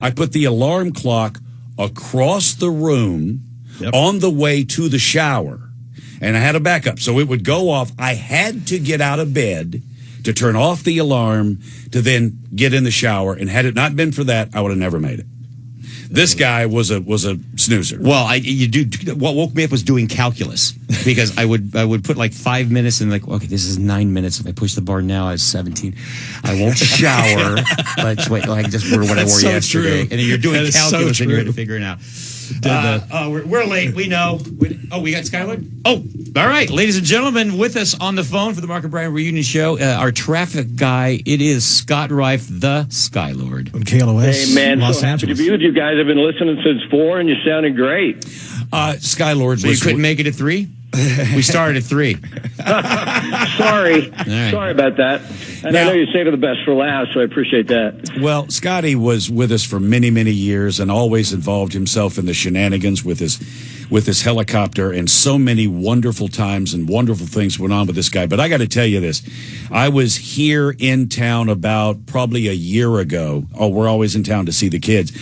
I put the alarm clock across the room on the way to the shower. And I had a backup, so it would go off. I had to get out of bed to turn off the alarm to then get in the shower. And had it not been for that, I would have never made it. This guy was a snoozer. Well, what woke me up was doing calculus, because I would put like 5 minutes and okay, this is 9 minutes. If I push the bar now, it's 17. I won't shower. Let's wait. I can just wear what I wore yesterday. And then you're doing calculus and you're going to figure it out. We're late. We know. We got Skylar? Oh, all right. Ladies and gentlemen, with us on the phone for the Mark and Brian Reunion Show, our traffic guy, it is Scott Reif, the Skylord. On KLOS. Hey, man, Los so happy Angeles. to be with you guys. I've been listening since 4, and you're sounding great. Skylord. So you couldn't make it at 3? We started at 3. Sorry. Right. Sorry about that. And I know you saved the best for last, so I appreciate that. Well, Scotty was with us for many, many years and always involved himself in the shenanigans with his helicopter, and so many wonderful times and wonderful things went on with this guy. But I got to tell you this. I was here in town about probably a year ago. Oh, we're always in town to see the kids.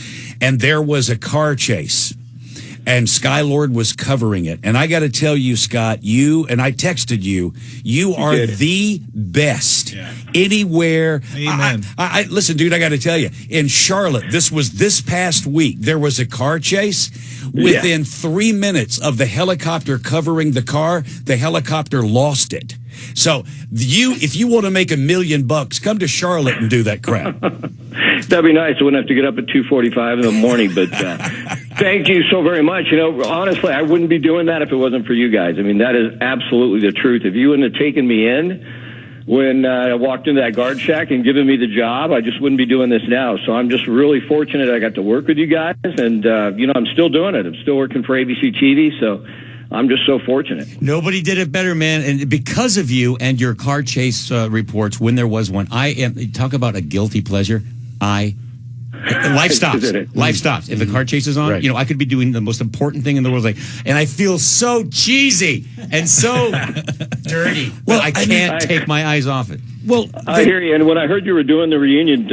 And there was a car chase. And Skylord was covering it. And I got to tell you, Scott, and I texted you, you are the best anywhere. Amen. Listen, dude, I got to tell you, in Charlotte, this past week, there was a car chase. Within 3 minutes of the helicopter covering the car, the helicopter lost it. So if you want to make $1 million, come to Charlotte and do that crap. That'd be nice. I wouldn't have to get up at 2:45 in the morning, but thank you so very much. Honestly, I wouldn't be doing that if it wasn't for you guys. I mean, that is absolutely the truth. If you wouldn't have taken me in when I walked into that guard shack and given me the job, I just wouldn't be doing this now. So I'm just really fortunate I got to work with you guys, and I'm still doing it. I'm still working for ABC TV, so I'm just so fortunate. Nobody did it better, man. And because of you and your car chase reports, when there was one, talk about a guilty pleasure. Life stops. Life stops. If a car chase is on, I could be doing the most important thing in the world, and I feel so cheesy and so dirty. Well, I can't take my eyes off it. Well, I hear you. And when I heard you were doing the reunion,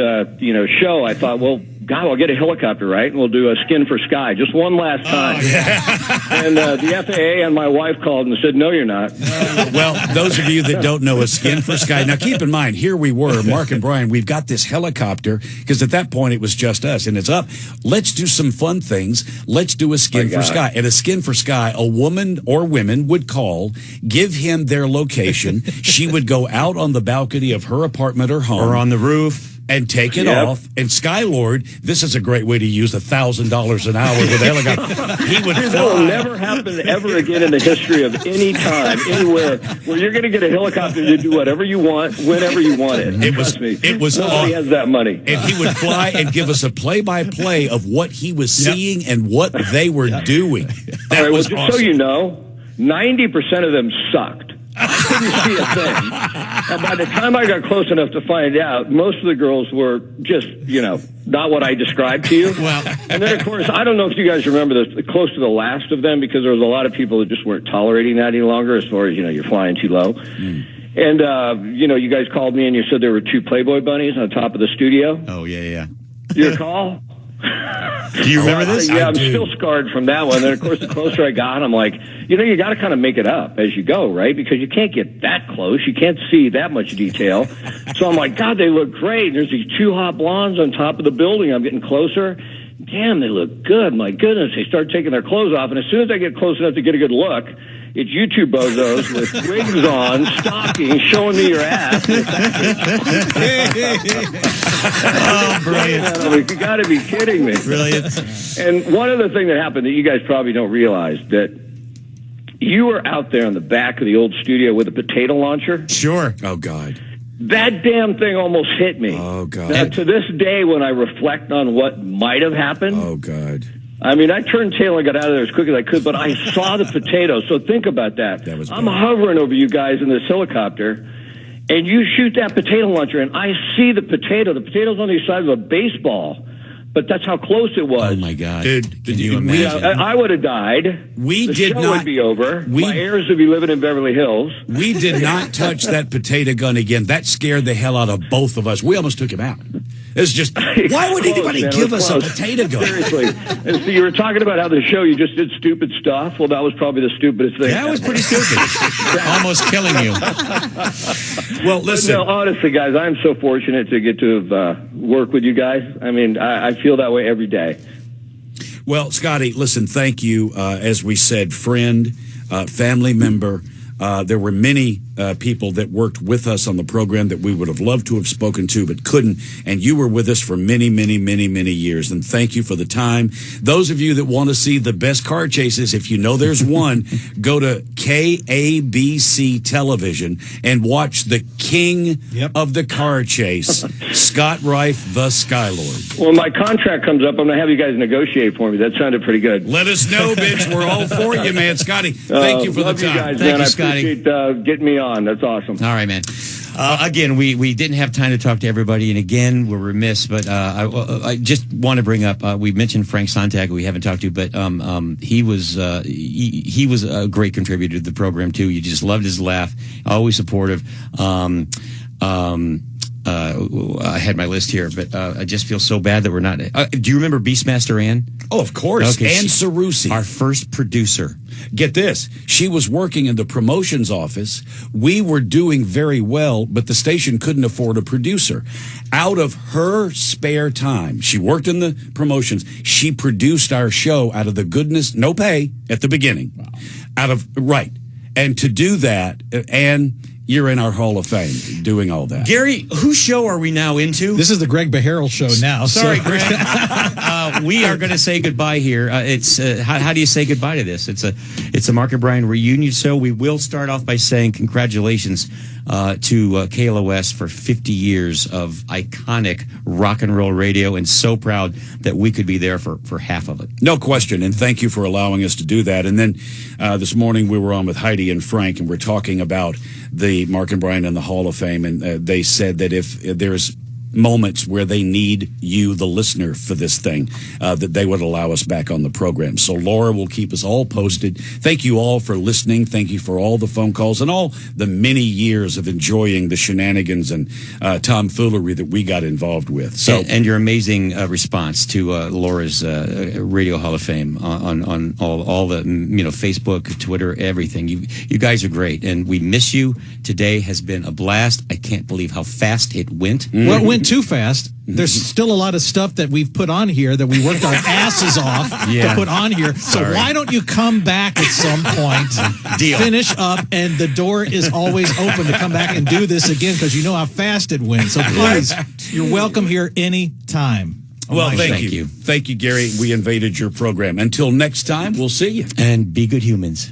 show, I thought, well, God, I'll get a helicopter, right? And we'll do a Skin for Sky just one last time. And the FAA and my wife called and said, no, you're not. Well, those of you that don't know a Skin for Sky, now keep in mind, here we were, Mark and Brian, we've got this helicopter, because at that point it was just us, and it's up. Let's do some fun things. Let's do a Skin for Sky. And a Skin for Sky, a woman or women would call, give him their location. She would go out on the balcony of her apartment or home. Or on the roof. And take it off. And Skylord, this is a great way to use $1,000 an hour with a helicopter. He would fly. That will never happen ever again in the history of any time, anywhere, where you're going to get a helicopter to do whatever you want, whenever you want it. It was nobody has that money. And he would fly and give us a play-by-play of what he was seeing and what they were doing. That was just awesome. so you know, 90% of them sucked. I couldn't see a thing. And by the time I got close enough to find out, most of the girls were just, not what I described to you. Well, and then, of course, I don't know if you guys remember this, close to the last of them, because there was a lot of people that just weren't tolerating that any longer, as far as, you're flying too low. And, you guys called me and you said there were 2 Playboy bunnies on top of the studio. Oh, yeah. You recall? Do you remember this? Yeah, I'm still scarred from that one. Then, of course, the closer I got, I'm like, you got to kind of make it up as you go, right? Because you can't get that close. You can't see that much detail. So I'm like, God, they look great. And there's these 2 hot blondes on top of the building. I'm getting closer. Damn, they look good. My goodness. They start taking their clothes off. And as soon as I get close enough to get a good look, it's you 2 bozos with wigs on, stockings, showing me your ass. Oh, brilliant. You got to be kidding me. Brilliant. And one other thing that happened that you guys probably don't realize, that you were out there in the back of the old studio with a potato launcher. Sure. Oh, God. That damn thing almost hit me. Oh, God. Now, to this day, when I reflect on what might have happened. Oh, God. I mean, I turned tail and got out of there as quick as I could, but I saw the potato. So think about that. I'm hovering over you guys in this helicopter, and you shoot that potato launcher, and I see the potato. The potato's on the size of a baseball, but that's how close it was. Oh, my God. Dude, can you imagine? I would have died. The show would be over. My heirs would be living in Beverly Hills. We did not touch that potato gun again. That scared the hell out of both of us. We almost took him out. It's just, why would anybody man, give it was us a close. potato gun? Seriously. And so you were talking about how the show, you just did stupid stuff. Well, that was probably the stupidest thing. That was pretty stupid. Almost killing you. Well, listen. No, honestly, guys, I'm so fortunate to get to have worked with you guys. I mean, I feel that way every day. Well, Scotty, listen, thank you. As we said, friend, family member. There were many people that worked with us on the program that we would have loved to have spoken to but couldn't. And you were with us for many, many, many, many years. And thank you for the time. Those of you that want to see the best car chases, if you know there's one, go to KABC television and watch the king of the car chase, Scott Reif, the Skylord. Well, my contract comes up. I'm going to have you guys negotiate for me. That sounded pretty good. Let us know, bitch. We're all for you, man. Scotty, thank you for the love time. You guys, Thank man. you, I Scotty. appreciate getting me on. That's awesome. All right, man. Again, we didn't have time to talk to everybody, and again, we're remiss. But I just want to bring up. We mentioned Frank Sontag, who we haven't talked to, but he was a great contributor to the program too. You just loved his laugh, always supportive. I had my list here, but I just feel so bad that we're not. Do you remember Beastmaster Ann? Oh, of course. Okay, Ann Cerruti. Our first producer. Get this. She was working in the promotions office. We were doing very well, but the station couldn't afford a producer. Out of her spare time, she worked in the promotions. She produced our show out of the goodness, no pay at the beginning. Wow. Right. And to do that, Ann, you're in our Hall of Fame doing all that. Gary, whose show are we now into? This is the Greg Beharrell show now. Sorry, Greg. We are going to say goodbye here. It's how do you say goodbye to this? It's a Mark and Brian reunion show. We will start off by saying congratulations to KLOS for 50 years of iconic rock and roll radio, and so proud that we could be there for half of it. No question, and thank you for allowing us to do that. And then this morning we were on with Heidi and Frank, and we're talking about the Mark and Brian in the Hall of Fame, and they said that if there's moments where they need you, the listener, for this thing, that they would allow us back on the program. So Laura will keep us all posted. Thank you all for listening. Thank you for all the phone calls and all the many years of enjoying the shenanigans and tomfoolery that we got involved with. So, and your amazing response to Laura's Radio Hall of Fame on all the Facebook, Twitter, everything. You guys are great, and we miss you. Today has been a blast. I can't believe how fast it went. Well, it went too fast. There's still a lot of stuff that we've put on here that we worked our asses off to put on here. So why don't you come back at some point, finish up, and the door is always open to come back and do this again because you know how fast it went. So please, you're welcome here anytime. Well, thank you. Thank you, Gary. We invaded your program. Until next time, we'll see you. And be good humans.